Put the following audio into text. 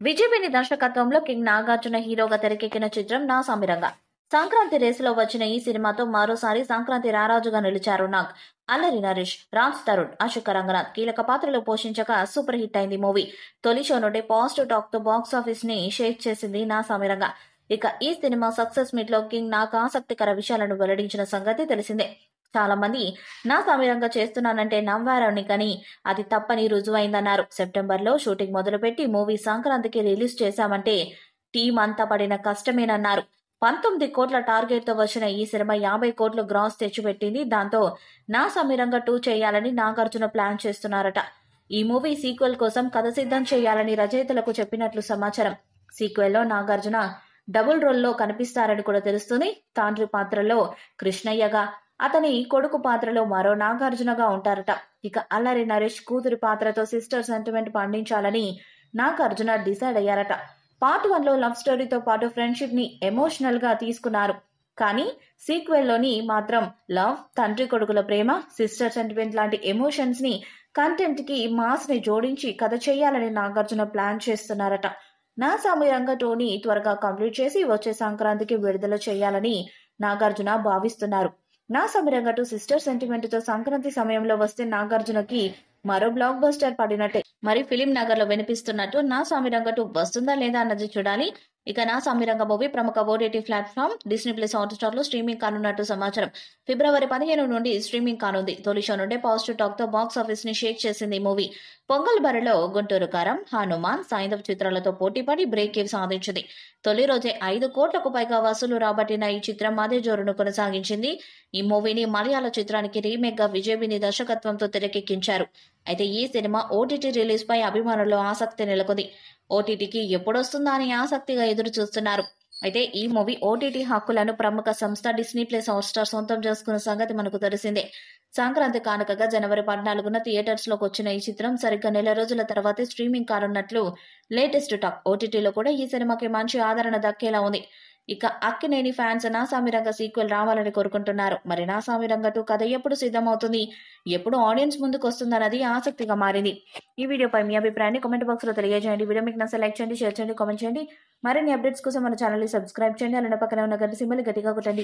విజయ్ దర్శకత్వంలో కింగ్ నాగార్జున హీరోగా తెరకెక్కిన చిత్రం నా సామిరంగ. సంక్రాంతి రేసులో వచ్చిన ఈ సినిమాతో మరోసారి సంక్రాంతి రారాజుగా నిలిచారు నాగ్. అల్లరి నరేష్, రాజ్ తరుణ్, అశోక రంగనాథ్ కీలక పాత్రలు పోషించగా సూపర్ హిట్ అయింది మూవీ. తొలి షో నుండి పాజిటివ్ టాక్ తో బాక్స్ ఆఫీస్ ని షేక్ చేసింది నా సామిరంగ. ఇక ఈ సినిమా సక్సెస్ మీట్ లో కింగ్ నాగ్ ఆసక్తికర విషయాలను వెల్లడించిన సంగతి తెలిసిందే. చాలా మంది నా సామిరంగ చేస్తున్నానంటే నవ్వారని, కానీ అది తప్పని రుజువైందన్నారు. సెప్టెంబర్లో షూటింగ్ మొదలుపెట్టి మూవీ సంక్రాంతికి రిలీజ్ చేశామంటే టీం అంతా పడిన కష్టమేనన్నారు. 19 కోట్ల టార్గెట్ తో వచ్చిన ఈ సినిమా 50 కోట్లు గ్రాస్ తెచ్చిపెట్టింది. దాంతో నా సామిరంగ 2 చేయాలని నాగార్జున ప్లాన్ చేస్తున్నారట. ఈ మూవీ సీక్వెల్ కోసం కథ సిద్ధం చేయాలని రచయితలకు చెప్పినట్లు సమాచారం. సీక్వెల్లో నాగార్జున డబుల్ రోల్లో కనిపిస్తారని కూడా తెలుస్తుంది. తండ్రి పాత్రలో కృష్ణయ్యగా, అతని కొడుకు పాత్రలో మరో నాగార్జునగా ఉంటారట. ఇక అల్లరి నరేష్ కూతురి పాత్రతో సిస్టర్ సెంటిమెంట్ పండించాలని నాగార్జున డిసైడ్ అయ్యారట. పార్ట్ 1లో లవ్ స్టోరీతో పాటు ఫ్రెండ్షిప్ ని ఎమోషనల్ గా తీసుకున్నారు. కానీ సీక్వెల్ లోని మాత్రం లవ్, తండ్రి కొడుకుల ప్రేమ, సిస్టర్ సెంటిమెంట్ లాంటి ఎమోషన్స్ ని కంటెంట్ కి మాస్ ని జోడించి కథ చేయాలని నాగార్జున ప్లాన్ చేస్తున్నారట. నా సామిరంగ 2ని త్వరగా కంప్లీట్ చేసి వచ్చే సంక్రాంతికి విడుదల చేయాలని నాగార్జున భావిస్తున్నారు. నా సామిరంగ 2 సిస్టర్ సెంటిమెంట్ తో సంక్రాంతి సమయంలో వస్తే నాగార్జునకి మరో బ్లాక్ బస్టర్ పడినట్టే. మరి ఫిలిం నగర్ లో వినిపిస్తున్నట్టు నా సామిరంగ 2 వస్తుందా లేదా అన్నది చూడాలి. ఇక నా సామిరంగ మూవీ ప్రముఖ ఓటీటీ ప్లాట్ఫామ్ డిస్నీ+ హాట్‌స్టార్ లో స్ట్రీమింగ్ కానున్నట్టు సమాచారం. ఫిబ్రవరి 15 నుండి స్ట్రీమింగ్ కానుంది. తొలి షో నుండే పాజిటివ్ టాక్ తో బాక్స్ ఆఫీస్ ని షేక్ చేసింది మూవీ. పొంగల్ బరిలో గుంటూరు కారం, హనుమాన్, సైంధవ్ చిత్రాలతో పోటీపడి బ్రేక్ ఈవ్ సాధించింది. తొలి రోజే 5 కోట్లకు పైగా వసూలు రాబట్టిన ఈ చిత్రం అదే జోరును కొనసాగించింది. ఈ మూవీని మలయాళ చిత్రానికి రీమేక్ గా విజయ్ దర్శకత్వంతో తెరకెక్కించారు. అయితే ఈ సినిమా ఓటీటీ రిలీజ్ పై అభిమానుల్లో ఆసక్తి నెలకొంది. ఓటీటీకి ఎప్పుడొస్తుందా అని ఆసక్తిగా ఎదురు చూస్తున్నారు. అయితే ఈ మూవీ ఓటీటీ హక్కులను ప్రముఖ సంస్థ డిస్నీ+ హాట్‌స్టార్ సొంతం చేసుకున్న సంగతి మనకు తెలిసిందే. సంక్రాంతి కానుకగా జనవరి 14న థియేటర్స్ లోకి వచ్చిన ఈ చిత్రం సరిగ్గా నెల రోజుల తర్వాతే స్ట్రీమింగ్ కానున్నట్లు లేటెస్ట్ టాక్. ఓటీటీలో కూడా ఈ సినిమాకి మంచి ఆదరణ దక్కేలా ఉంది. ఇక అక్కినేని ఫ్యాన్స్ నా సామిరంగ సీక్వెల్ రావాలని కోరుకుంటున్నారు. మరి నా సామిరంగ 2 కథ ఎప్పుడు సిద్ధమవుతుంది, ఎప్పుడు ఆడియన్స్ ముందుకు వస్తుందన్నది ఆసక్తిగా మారింది. ఈ వీడియోపై మీ అభిప్రాయాన్ని కామెంట్ బాక్స్ లో తెలియజేయండి. వీడియో మీకు నచ్చితే లైక్ చేయండి, షేర్ చేయండి, కామెంట్ చేయండి. మరిన్ని అప్డేట్స్ కోసం మన ఛానల్ ని సబ్స్క్రైబ్ చేయండి. అలానే పక్కన ఉన్న గంట సింబల్ గట్టిగా కొట్టండి.